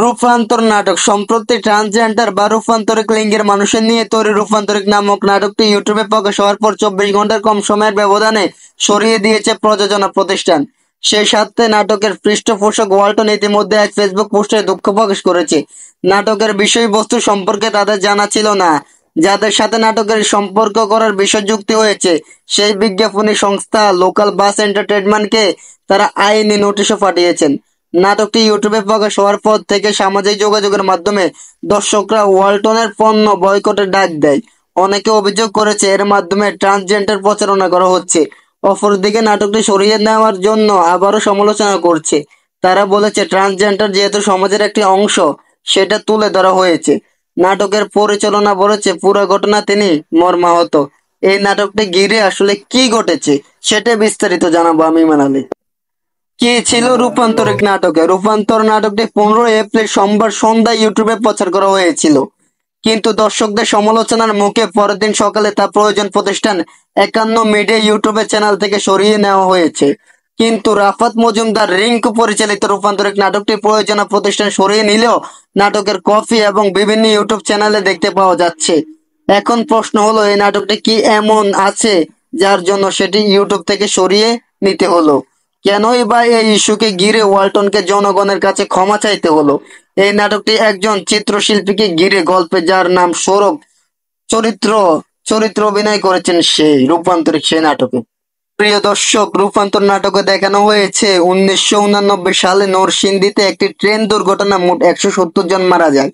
রূপান্তর নাটক সম্প্রতি ট্রান্সজেন্ডার বা রূপান্তরিক লিঙ্গের মানুষের নিয়ে তৈরি রূপান্তরিক নামক নাটকটি ইউটিউবে প্রকাশ হওয়ার পর 24 ঘন্টার কম সময়ের ব্যবধানে সরিয়ে দিয়েছে প্রযোজনা প্রতিষ্ঠান। সেই সাথে নাটকের পৃষ্ঠপোষক ওয়ালটন ইতিমধ্যে এক ফেসবুক পোস্টে দুঃখ প্রকাশ করেছে। নাটকের বিষয়বস্তু সম্পর্কে তাদের জানা ছিল না। যাদের সাথে নাটকের সম্পর্ক করার বিষয় যুক্তি হয়েছে সেই বিজ্ঞাপনী সংস্থা লোকাল বাস এন্টারটেইনমেন্টকে তারা আইনি নোটিশও পাঠিয়েছেন। নাটকটি ইউটিউবে প্রকাশ হওয়ার পর থেকে সামাজিক যোগাযোগের মাধ্যমে দর্শকরা ওয়ালটনের পণ্য বয়কটের ডাক দেয়। অনেকে অভিযোগ করেছে এর মাধ্যমে ট্রান্সজেন্ডার প্রচারণা করা হচ্ছে। অপরদিকে নাটকটি সরিয়ে নেওয়ার জন্য আবারও সমালোচনা করছে। তারা বলেছে ট্রান্সজেন্ডার যেহেতু সমাজের একটি অংশ সেটা তুলে ধরা হয়েছে। নাটকের পরিচালনা বলেছে পুরো ঘটনা তিনি মর্মাহত। এই নাটকটি ঘিরে আসলে কি ঘটেছে সেটা বিস্তারিত জানাবো আমি মানালি। কি ছিল রূপান্তরিক নাটকে? রূপান্তর নাটকটি 15 এপ্রিল সোমবার সন্ধ্যায় ইউটিউবে প্রচার করা হয়েছিল, কিন্তু দর্শকদের সমালোচনার মুখে পরের দিন সকালে তা প্রয়োজন প্রতিষ্ঠান 51 মিডিয়া ইউটিউবের চ্যানেল থেকে সরিয়ে নেওয়া হয়েছে। কিন্তু রাফাত মজুমদার রিঙ্কু পরিচালিত রূপান্তরিক নাটকটি প্রয়োজনা প্রতিষ্ঠান সরিয়ে নিলেও নাটকের কপি এবং বিভিন্ন ইউটিউব চ্যানেলে দেখতে পাওয়া যাচ্ছে। এখন প্রশ্ন হলো এই নাটকটি কি এমন আছে যার জন্য সেটি ইউটিউব থেকে সরিয়ে নিতে হলো? কেনই বা এই ইস্যুকে ঘিরে ওয়ালটনকে জনগণের কাছে ক্ষমা চাইতে হলো? এই নাটকটি একজন চিত্রশিল্পীকে ঘিরে গল্পে, যার নাম সৌরভ চরিত্র চরিত্র অভিনয় করেছেন সেই রূপান্তরিক সেই নাটকে। প্রিয় দর্শক, রূপান্তর নাটকে দেখানো হয়েছে 1989 সালে নরসিংদীতে একটি ট্রেন দুর্ঘটনা মোট 170 জন মারা যায়।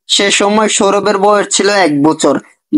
সে সময় সৌরভের বয়স ছিল 1 বছর।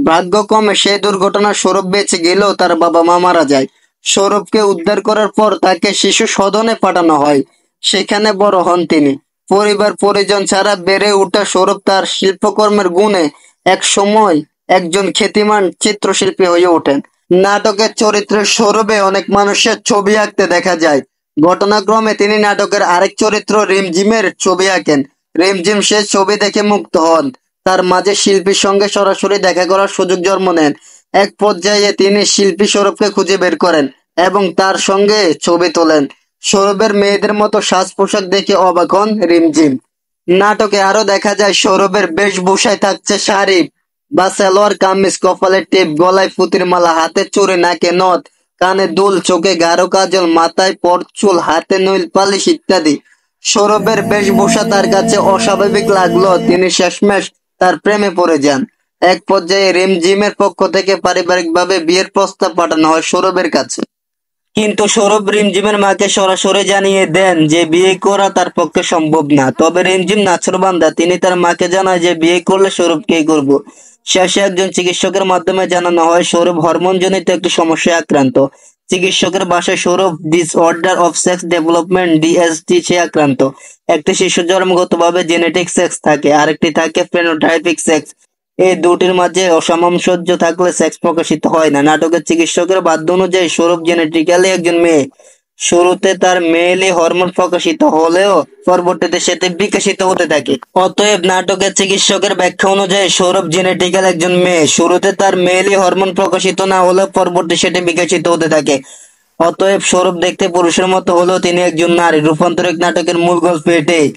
ভাগ্যক্রমে সেই দুর্ঘটনা সৌরভ বেঁচে গেলেও তার বাবা মা মারা যায়। সৌরভকে উদ্ধার করার পর তাকে শিশু সদনে পাঠানো হয়। সেখানে বড় হন তিনি। পরিবার পরিজন ছাড়া বেড়ে ওঠা সৌরভ তার শিল্পকর্মের গুণে এক সময় একজন খ্যাতিমান চিত্রশিল্পী হয়ে ওঠেন। নাটকের চরিত্রে সৌরভে অনেক মানুষের ছবি আঁকতে দেখা যায়। ঘটনাক্রমে তিনি নাটকের আরেক চরিত্র রিমঝিমের ছবি আঁকেন। রিমঝিম সে ছবি দেখে মুগ্ধ হন। তার মাঝে শিল্পীর সঙ্গে সরাসরি দেখা করার সুযোগ জন্ম নেন। এক পর্যায়ে তিনি শিল্পী সৌরভকে খুঁজে বের করেন এবং তার সঙ্গে ছবি তোলেন। সৌরভের মেয়েদের মতো সাজ পোশাক দেখে অবাক হন রিমঝিম। নাটকে আরো দেখা যায় সৌরভের বেশভূষায় থাকছে শাড়ি বা সালোয়ার কামিজ, কপালে টিপ, গলায় পুঁতির মালা, হাতে চুড়ি, নাকে নথ, কানে দুল, চোখে গাঢ় কাজল, মাথায় পরচুল, হাতে নইল পালিশ ইত্যাদি। সৌরভের বেশভূষা তার কাছে অস্বাভাবিক লাগলো। তিনি শেষমেশ তার প্রেমে পড়ে যান। এক পর্যায়ে রিমঝিমের পক্ষ থেকে পারিবারিকভাবে বিয়ের প্রস্তাব পাঠানো হয় সৌরভের কাছে। কিন্তু সৌরভ রিমঝিমের মাকে সরাসরি জানিয়ে দেন যে বিয়ে করা তার পক্ষে সম্ভব না। তবে রিমঝিম নাছোড়বান্দা, তিনি তার মাকে জানায় যে বিয়ে করলে সৌরভকেই করব। শেষে একজন চিকিৎসকের মাধ্যমে জানানো হয় সৌরভ হরমোনজনিত একটি সমস্যায় আক্রান্ত। চিকিৎসকের ভাষায় Sourav disorder of sex development DSD সে আক্রান্ত। একটি শিশু জন্মগতভাবে জেনেটিক সেক্স থাকে, আরেকটি থাকে ফেনোটাইপিক সেক্স। এই দুটির মাঝে অসামঞ্জস্য থাকলে সেক্স প্রকাশিত হয় না। নাটকের চিকিৎসকের বাধ্য অনুযায়ী সৌরভ জেনেটিক্যালি একজন মেয়ে। শুরুতে তার মেয়েলি হরমোন প্রকাশিত হলেও পরবর্তীতে সেটি বিকশিত হতে থাকে। অতএব নাটকের চিকিৎসকের ব্যাখ্যা অনুযায়ী সৌরভ জেনেটিক্যাল একজন মেয়ে। শুরুতে তার মেয়েলি হরমোন প্রকাশিত না হলেও পরবর্তী সেটি বিকশিত হতে থাকে। অতএব সৌরভ দেখতে পুরুষের মতো হলেও তিনি একজন নারী। রূপান্তরিক নাটকের মূল গল্প এটাই।